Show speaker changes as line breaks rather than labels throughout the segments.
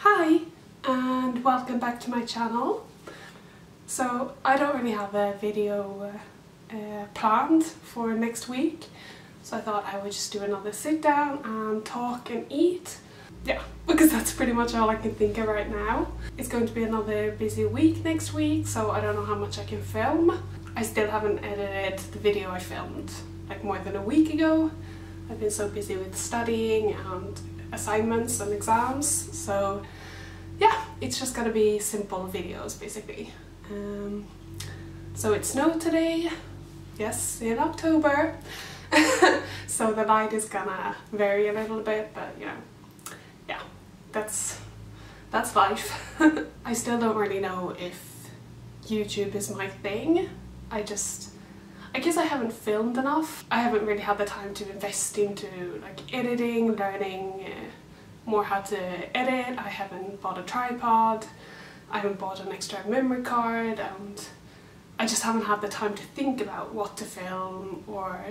Hi and welcome back to my channel. So I don't really have a video planned for next week, so I thought I would just do another sit down and talk and eat. Yeah, because that's pretty much all I can think of right now. It's going to be another busy week next week, so I don't know how much I can film. I still haven't edited the video I filmed like more than a week ago. I've been so busy with studying and assignments and exams, so yeah, it's just gonna be simple videos basically. So it snowed today, yes, in October, so the light is gonna vary a little bit, but you know, yeah, that's life. I still don't really know if YouTube is my thing. I guess I haven't filmed enough. I haven't really had the time to invest into like editing, learning more how to edit. I haven't bought a tripod, I haven't bought an extra memory card, and I just haven't had the time to think about what to film. Or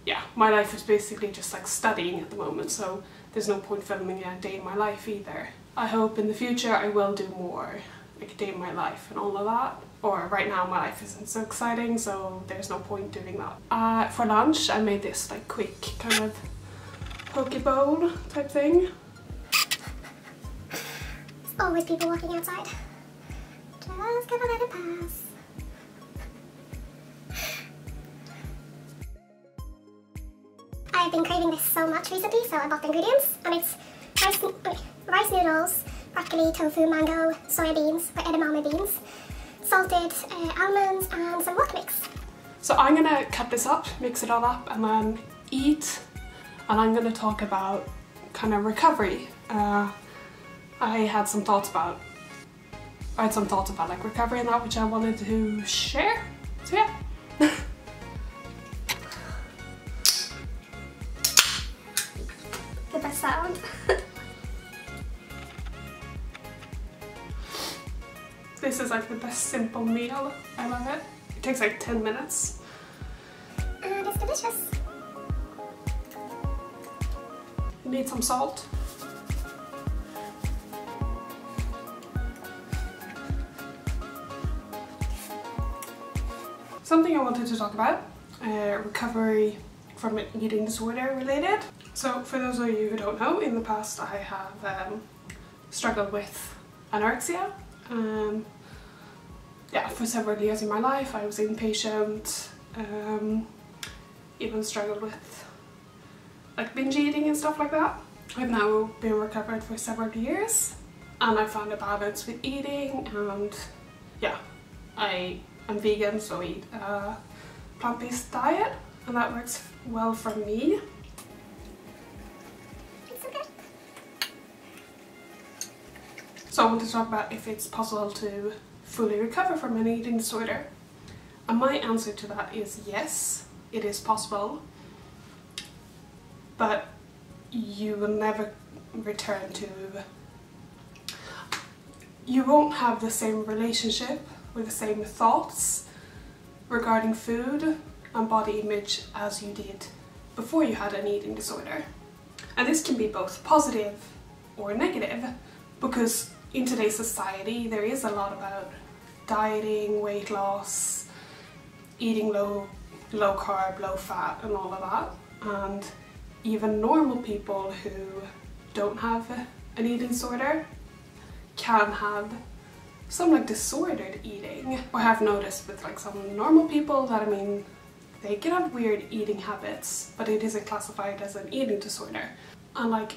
yeah, my life is basically just like studying at the moment, so there's no point filming a day in my life either. I hope in the future I will do more like a day in my life and all of that. Or right now my life isn't so exciting, so there's no point doing that. For lunch I made this like quick kind of poke bowl type thing.
There's always people walking outside. Just gonna let it pass. I've been craving this so much recently, so I bought the ingredients, and it's rice noodles, broccoli, tofu, mango, soya beans, or edamame beans, salted almonds, and some wok mix.
So I'm gonna cut this up, mix it all up, and then eat. And I'm gonna talk about kind of recovery. I had some thoughts about like recovery and that, which I wanted to share. So yeah.
The best sound.
This is like the best simple meal. I love it. It takes like 10 minutes.
And it's delicious.
Need some salt. Something I wanted to talk about, recovery from an eating disorder related. So for those of you who don't know, in the past I have struggled with anorexia. Yeah, for several years in my life I was inpatient, even struggled with like binge eating and stuff like that. I've now been recovered for several years and I found a balance with eating, and yeah, I'm vegan, so I eat a plant-based diet, and that works well for me.
It's okay.
So I want to talk about if it's possible to fully recover from an eating disorder. And my answer to that is yes, it is possible. But you will never return to... You won't have the same relationship with the same thoughts regarding food and body image as you did before you had an eating disorder. And this can be both positive or negative, because in today's society there is a lot about dieting, weight loss, eating low carb, low fat and all of that. And even normal people who don't have an eating disorder can have some like disordered eating. I have noticed with like some normal people that, I mean, they can have weird eating habits, but it isn't classified as an eating disorder. And like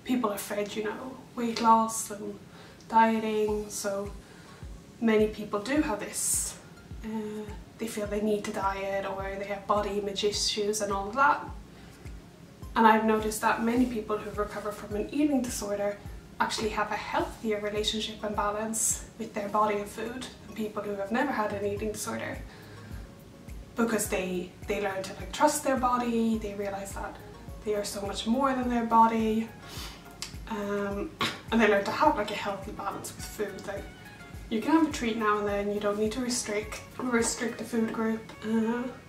people are fed, you know, weight loss and dieting, so many people do have this. They feel they need to diet, or they have body image issues and all of that. And I've noticed that many people who recover from an eating disorder actually have a healthier relationship and balance with their body and food than people who have never had an eating disorder, because they learn to like trust their body, they realize that they are so much more than their body, and they learn to have like a healthy balance with food. Like, you can have a treat now and then, you don't need to restrict the food group,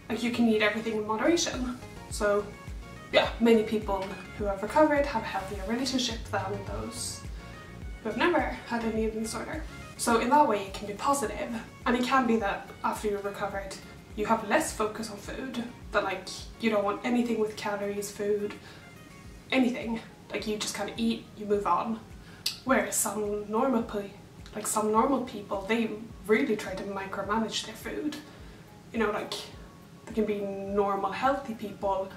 like you can eat everything in moderation. So yeah, many people who have recovered have a healthier relationship than those who have never had an eating disorder. So in that way it can be positive, and it can be that after you're recovered you have less focus on food, that like you don't want anything with calories, food, anything. Like you just kind of eat, you move on. Whereas some normal people, they really try to micromanage their food. You know, like there can be normal healthy people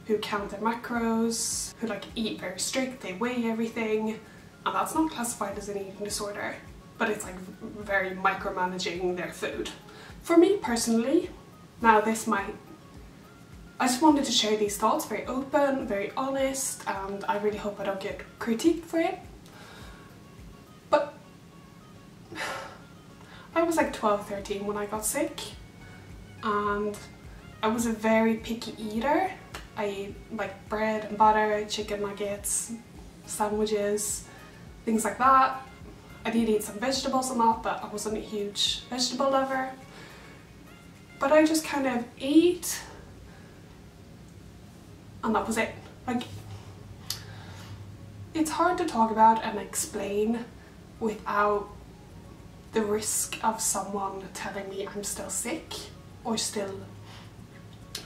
who count their macros, who like eat very strict, they weigh everything, and that's not classified as an eating disorder, but it's like very micromanaging their food. For me personally, now I just wanted to share these thoughts, very open, very honest, and I really hope I don't get critiqued for it. But I was like 12, 13 when I got sick, and I was a very picky eater. I ate like bread and butter, chicken nuggets, sandwiches, things like that. I did eat some vegetables and that, but I wasn't a huge vegetable lover. But I just kind of ate, and that was it. Like, it's hard to talk about and explain without the risk of someone telling me I'm still sick or still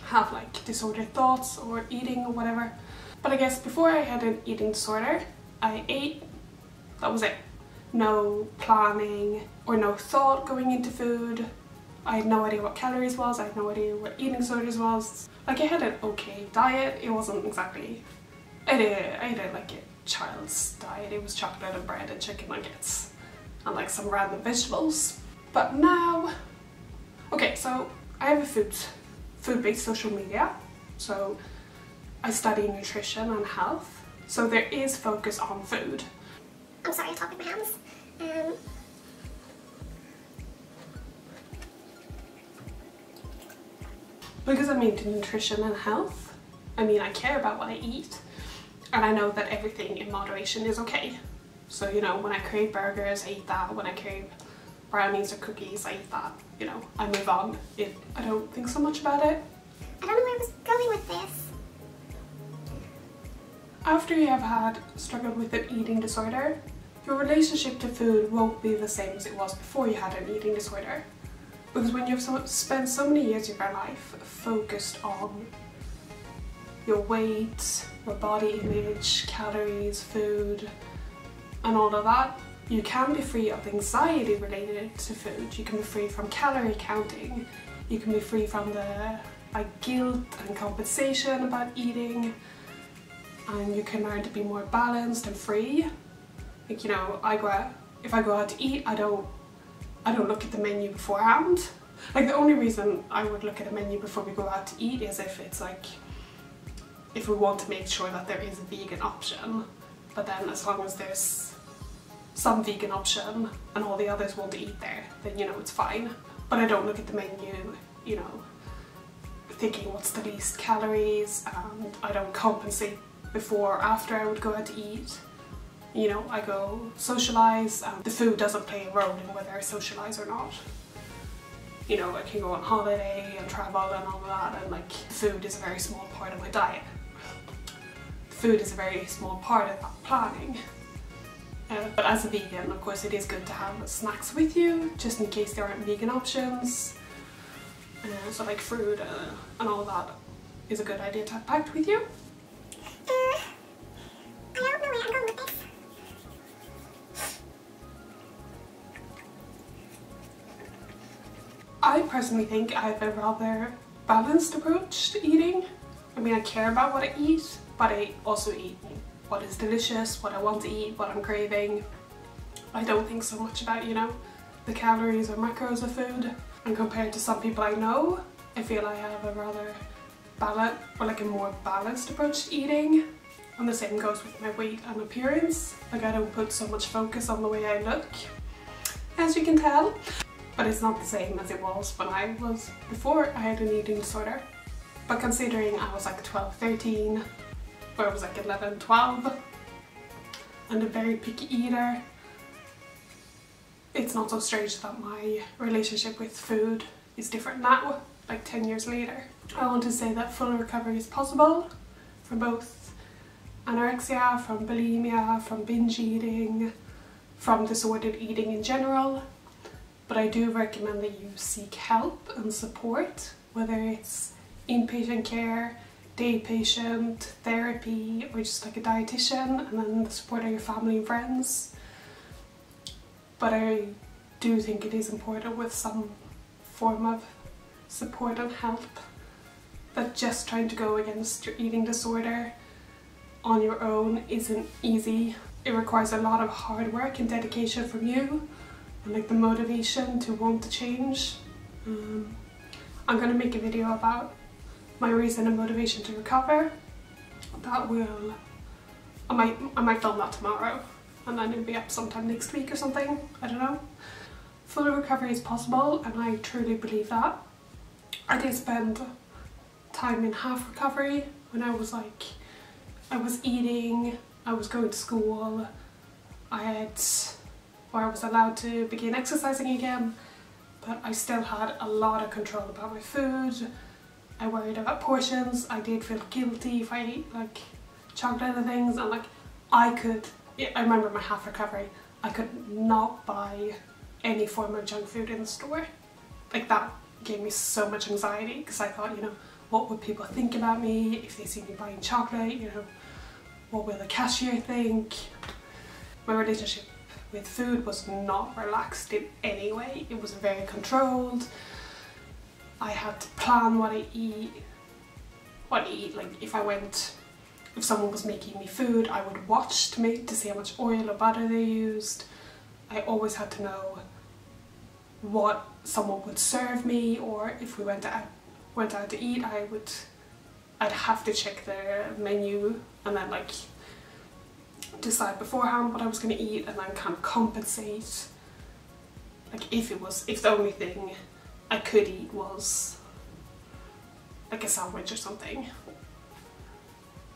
have like disordered thoughts or eating or whatever. But I guess before I had an eating disorder, I ate, that was it. No planning or no thought going into food. I had no idea what calories was, I had no idea what eating disorders was. Like, I had an okay diet, it wasn't exactly, I did like a child's diet. It was chocolate and bread and chicken nuggets and like some random vegetables. But now, okay, so I have a food-based social media, so I study nutrition and health, so there is focus on food.
I'm sorry, I talk with my hands.
Because I'm into nutrition and health, I mean, I care about what I eat, and I know that everything in moderation is okay. So, you know, when I crave burgers, I eat that. When I crave brownies or cookies, I eat that. You know, I move on. I don't think so much about it.
I don't know where I was going with this.
After you have struggled with an eating disorder, your relationship to food won't be the same as it was before you had an eating disorder. Because when you've spent so many years of your life focused on your weight, your body image, calories, food, and all of that, you can be free of anxiety related to food. You can be free from calorie counting. You can be free from the guilt and compensation about eating, and you can learn to be more balanced and free. Like, you know, if I go out to eat, I don't look at the menu beforehand. Like, the only reason I would look at a menu before we go out to eat is if it's like, if we want to make sure that there is a vegan option. But then as long as there's some vegan option and all the others won't eat there, then, you know, it's fine. But I don't look at the menu, you know, thinking what's the least calories, and I don't compensate before or after I would go out to eat. You know, I go socialise, and the food doesn't play a role in whether I socialise or not. You know, I can go on holiday and travel and all of that, and like, food is a very small part of my diet. Food is a very small part of that planning. But as a vegan, of course, it is good to have snacks with you, just in case there aren't vegan options. So like fruit and all that is a good idea to have packed with you.
I don't know where I'm going with this.
I personally think I have a rather balanced approach to eating. I mean, I care about what I eat, but I also eat what is delicious, what I want to eat, what I'm craving. I don't think so much about, you know, the calories or macros of food. And compared to some people I know, I feel I have a rather balanced, or like a more balanced approach to eating. And the same goes with my weight and appearance. Like, I don't put so much focus on the way I look, as you can tell. But it's not the same as it was when I was before I had an eating disorder. But considering I was like 12, 13, or I was like 11, 12, and a very picky eater, it's not so strange that my relationship with food is different now, like 10 years later. I want to say that full recovery is possible from both anorexia, from bulimia, from binge eating, from disordered eating in general, but I do recommend that you seek help and support, whether it's inpatient care, day patient, therapy, or just like a dietitian, and then the support of your family and friends. But I do think it is important with some form of support and help, that just trying to go against your eating disorder on your own isn't easy. It requires a lot of hard work and dedication from you, and like the motivation to want to change. I'm gonna make a video about my reason and motivation to recover. That will, I might film that tomorrow, and then it'll be up sometime next week or something, I don't know. Full recovery is possible, and I truly believe that. I did spend time in half recovery when I was eating, I was going to school, I was allowed to begin exercising again, but I still had a lot of control about my food. I worried about portions. I did feel guilty if I ate like chocolate and things, and like I remember my half recovery, I could not buy any form of junk food in the store. Like that gave me so much anxiety, because I thought, you know, what would people think about me if they see me buying chocolate, you know, what will the cashier think? My relationship with food was not relaxed in any way. It was very controlled. I had to plan what I eat. Like if someone was making me food, I would watch to see how much oil or butter they used. I always had to know what someone would serve me, or if we went out to eat, I'd have to check the menu and then like decide beforehand what I was going to eat, and then kind of compensate. Like if the only thing I could eat was like a sandwich or something,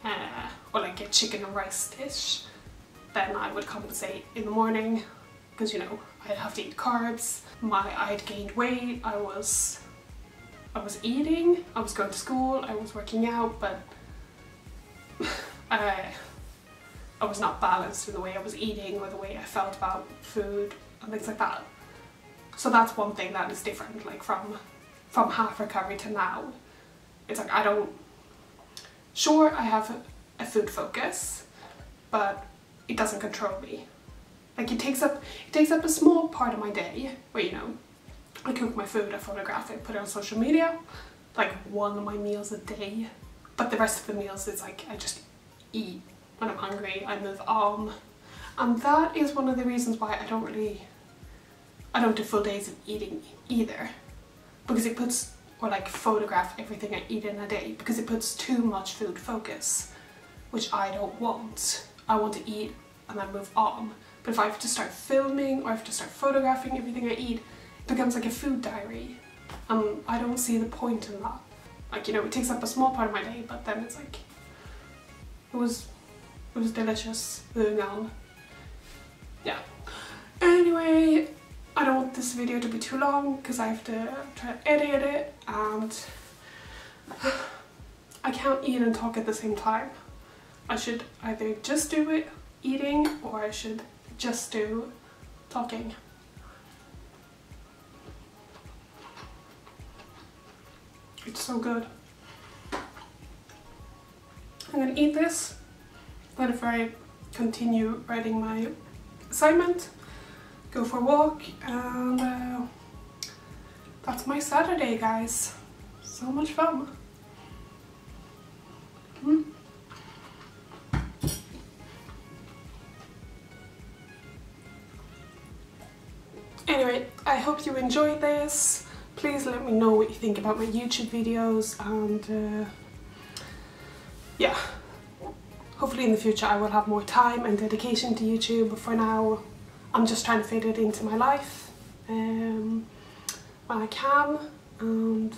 or like a chicken and rice dish, then I would compensate in the morning, because you know I'd have to eat carbs. I'd gained weight, I was eating, I was going to school, I was working out, but I was not balanced in the way I was eating or the way I felt about food and things like that. So that's one thing that is different, like from half recovery to now. It's like sure I have a food focus, but it doesn't control me. Like it takes up a small part of my day where, you know, I cook my food, I photograph it, put it on social media, like one of my meals a day. But the rest of the meals, it's like I just eat when I'm hungry, I move on. And that is one of the reasons why I don't do full days of eating either. Because it puts, or like photograph everything I eat in a day, because it puts too much food focus, which I don't want. I want to eat and then move on. But if I have to start filming or I have to start photographing everything I eat, it becomes like a food diary. And I don't see the point in that. Like, you know, it takes up a small part of my day, but then it's like, it was delicious. Moving on. Yeah. Anyway, I don't want this video to be too long because I have to try to edit it, and I can't eat and talk at the same time. I should either just do it eating, or I should just do talking. It's so good. I'm gonna eat this, then if I continue writing my assignment, go for a walk, and that's my Saturday, guys. So much fun. Anyway, I hope you enjoyed this. Please let me know what you think about my YouTube videos, and yeah, hopefully in the future I will have more time and dedication to YouTube, but for now I'm just trying to fit it into my life when I can. And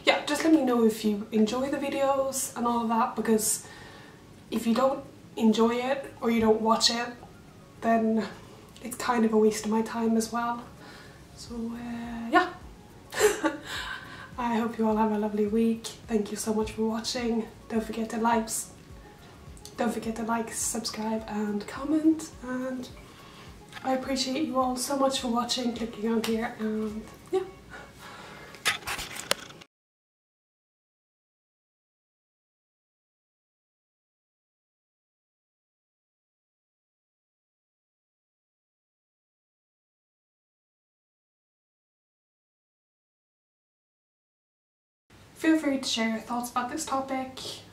yeah, just let me know if you enjoy the videos and all of that, because if you don't enjoy it or you don't watch it, then it's kind of a waste of my time as well. So yeah. I hope you all have a lovely week. Thank you so much for watching. Don't forget to like, subscribe and comment, and I appreciate you all so much for watching, clicking on here, and yeah. Feel free to share your thoughts about this topic.